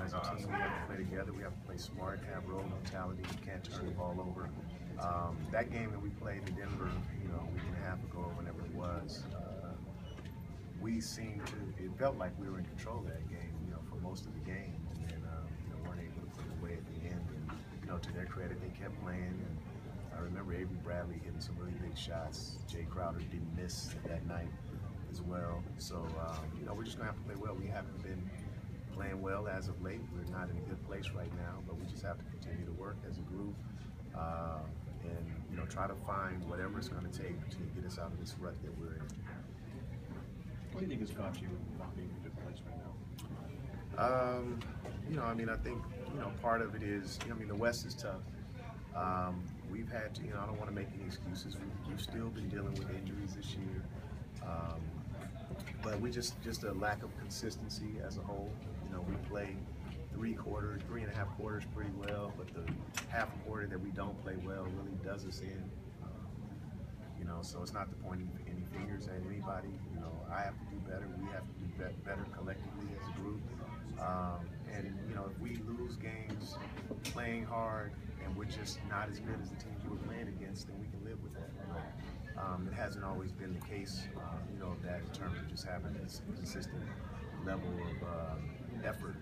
as a team, we have to play together. We have to play smart, have role mentality. We can't turn the ball over. That game that we played in Denver, a week and a half ago, or whenever it was, we seemed to. It felt like we were in control of that game, for most of the game, and then weren't able to put it away at the end. And to their credit, they kept playing. And I remember Avery Bradley hitting some really big shots. Jay Crowder didn't miss that night as well. So we're just gonna have to play well. We haven't been playing well as of late. We're not in a good place right now, but we just have to continue to work as a group and try to find whatever it's going to take to get us out of this rut that we're in. What do you think has got you not being in a good place right now? I think part of it is the West is tough. We've had to, I don't want to make any excuses. We've still been dealing with injuries this year. But we just a lack of consistency as a whole. We play 3.5 quarters pretty well, but the half quarter that we don't play well really does us in. So it's not to point any fingers at anybody. I have to do better. We have to do better collectively as a group. And if we lose games playing hard and we're just not as good as the teams we're playing against, then we can live with that. It hasn't always been the case, that in terms of just having this consistent level of effort,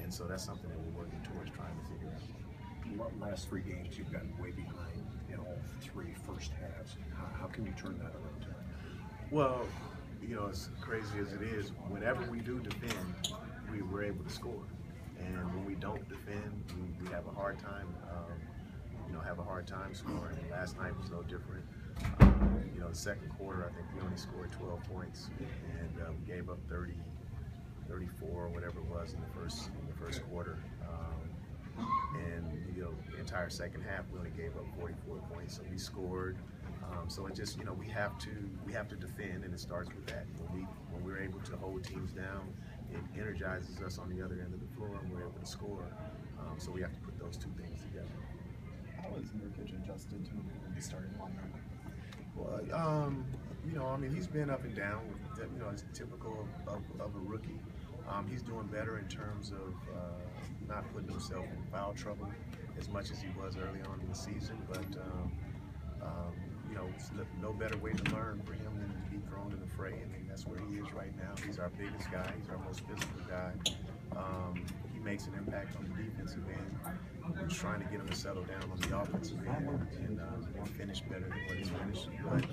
and so that's something that we're working towards trying to figure out. Last 3 games, you've gotten way behind in all 3 first halves. How can you turn that around? Well, as crazy as it is, whenever we do defend, we're able to score, and when we don't defend, we have a hard time. Scoring. And last night was no different. The second quarter, I think we only scored 12 points, and we gave up 30, 34, or whatever it was in the first quarter. And the entire second half, we only gave up 44 points. So we scored. So it just, we have to defend, and it starts with that. When we're able to hold teams down, it energizes us on the other end of the floor, and we're able to score. So we have to put those 2 things together. How has Nurkic adjusted to the starting lineup? Well, he's been up and down. It's typical of a rookie. He's doing better in terms of not putting himself in foul trouble as much as he was early on in the season. But it's no better way to learn for him than to be thrown in the fray. That's where he is right now. He's our biggest guy. He's our most physical guy. He makes an impact on the defensive end. We're trying to get him to settle down on the offensive end and finish better than what he's finished. But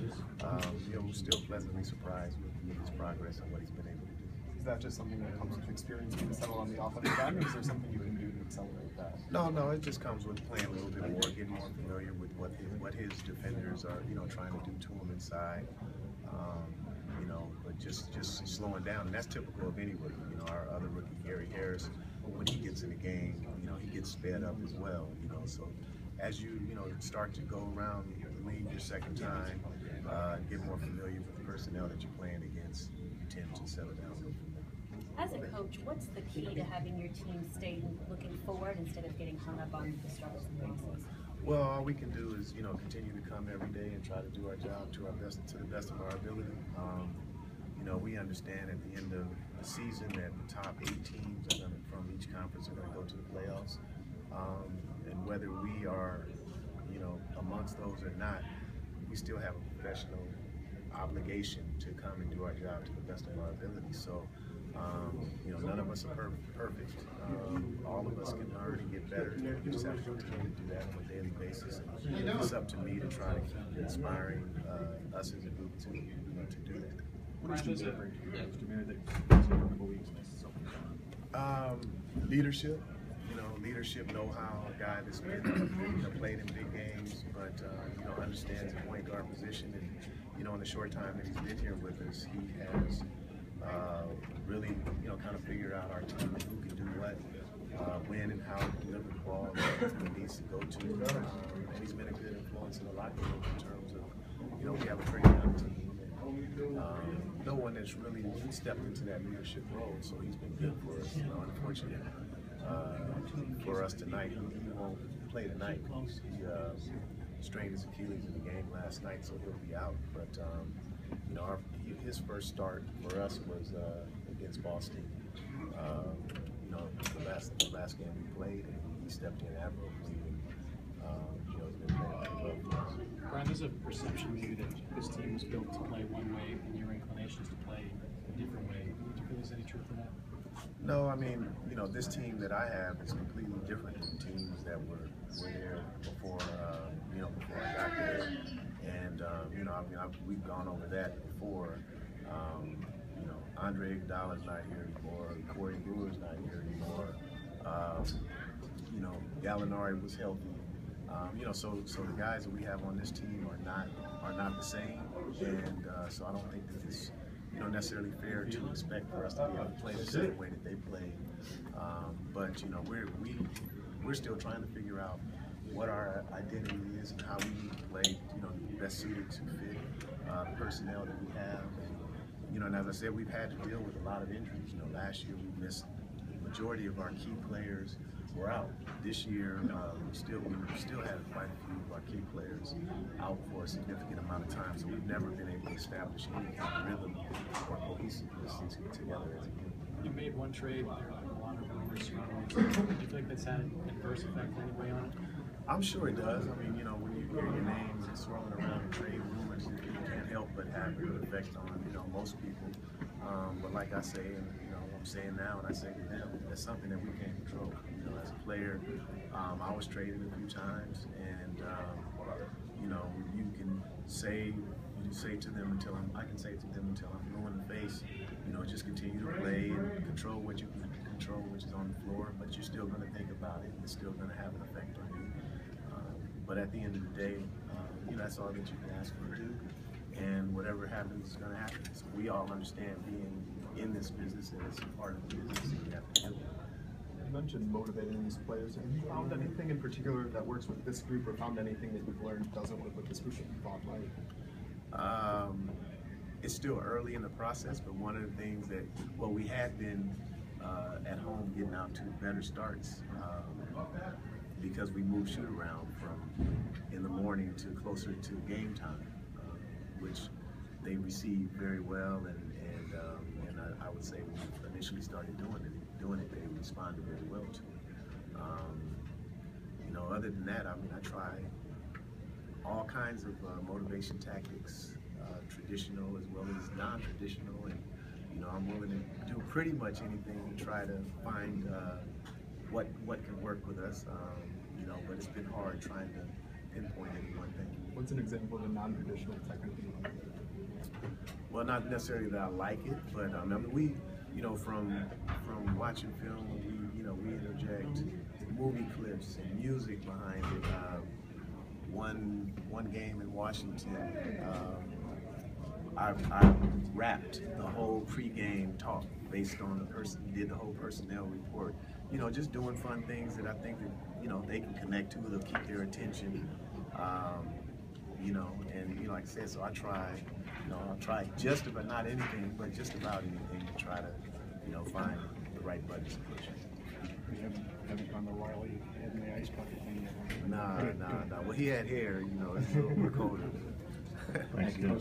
we're still pleasantly surprised with his progress and what he's been able to do. Is that just something that comes with experience to settle on the offensive end, or is there something you can do to accelerate that? No, it just comes with playing a little bit more, getting more familiar with what his defenders are, trying to do to him inside. But just slowing down, and that's typical of any rookie. Our other rookie, Gary Harris, when he gets in the game, he gets sped up as well. So as you start to go around the league your second time, get more familiar with the personnel that you're playing against, you tend to settle down. As a coach, what's the key to having your team stay looking forward instead of getting hung up on the struggles and weaknesses? Well, all we can do is continue to come every day and try to do our job to the best of our ability. We understand at the end of the season that the top 8 teams from each conference are going to go to the playoffs, and whether we are amongst those or not, we still have a professional obligation to come and do our job to the best of our ability. So none of us are perfect. All of us can learn and get better. We just have to continue to do that on a daily basis. And it's up to me to try to keep inspiring us as a group to do that. What does that bring to you guys? Leadership. Leadership, know-how, a guy that's been played in big games, but understands the point guard position, and in the short time that he's been here with us, he has really kind of figured out our team and who can do what, when and how to deliver the ball, where it needs to go to. And he's been a good influence in the locker room in terms of we have a pretty young team. No one has really stepped into that leadership role, so he's been good for us. Unfortunately, for us tonight, he won't play tonight. He strained his Achilles in the game last night, so he'll be out. But his first start for us was against Boston. the last game we played, and he stepped in admirably. And, he's been playing pretty well for us. Brian, there's a perception maybe that this team was built to play one way and your inclinations to play a different way. Do you feel there's any truth to that? No, I mean, this team that I have is completely different than teams that were there before, before I got there. And, we've gone over that before. Andre Iguodala's not here anymore. KYRIE not here anymore. Gallinari was healthy. So the guys that we have on this team are not the same, and so I don't think that it's necessarily fair to expect for us to be able to play the same way that they play. But we're still trying to figure out what our identity is and how we need to play, best suited to fit the personnel that we have. And as I said, we've had to deal with a lot of injuries. Last year we missed the majority of our key players were out. This year, we still had quite a few of our key players out for a significant amount of time. So we've never been able to establish any kind of rhythm or cohesiveness together as a unit. You made one trade. There are a lot of rumors surrounding it. Do you feel like that's had an adverse effect anyway on it? I'm sure it does. I mean, when you hear your names swirling around in trade rumors, you can't help but have an effect on, most people. But like I say, and I'm saying now, and I say to them, that's something that we can't control. As a player, I was traded a few times, and you can say to them I can say to them until I'm blue in the face, just continue to play and control what you can control, which is on the floor, but you're still going to think about it. It's still going to have an effect on you. But at the end of the day, that's all that you can ask them to do. And whatever happens is going to happen. So we all understand being in this business, and it's a part of the business, and we have to do it. You mentioned motivating these players. Have you found anything in particular that works with this group, or found anything that you've learned doesn't work with this group that you thought might? It's still early in the process, but one of the things that, we had been at home getting out to better starts because we moved shoot around from in the morning to closer to game time, which they received very well, and I would say when we initially started doing it, they responded very well to it. Other than that, I try all kinds of motivation tactics, traditional as well as non-traditional, and I'm willing to do pretty much anything to try to find what can work with us. But it's been hard trying to pinpoint any one thing. What's an example of a non-traditional technique? Well, not necessarily that I like it, but I mean, we, from watching film, we interject movie clips and music behind it. One game in Washington, I rapped the whole pregame talk based on did the whole personnel report. Just doing fun things that I think that they can connect to, they'll keep their attention. And like I said, so I try. I'll try just about, not anything, but just about anything to try to, find the right buttons to push. You haven't done the Riley head in the ice bucket thing yet? Nah. Well, he had hair, it's a little more colder. Thank you.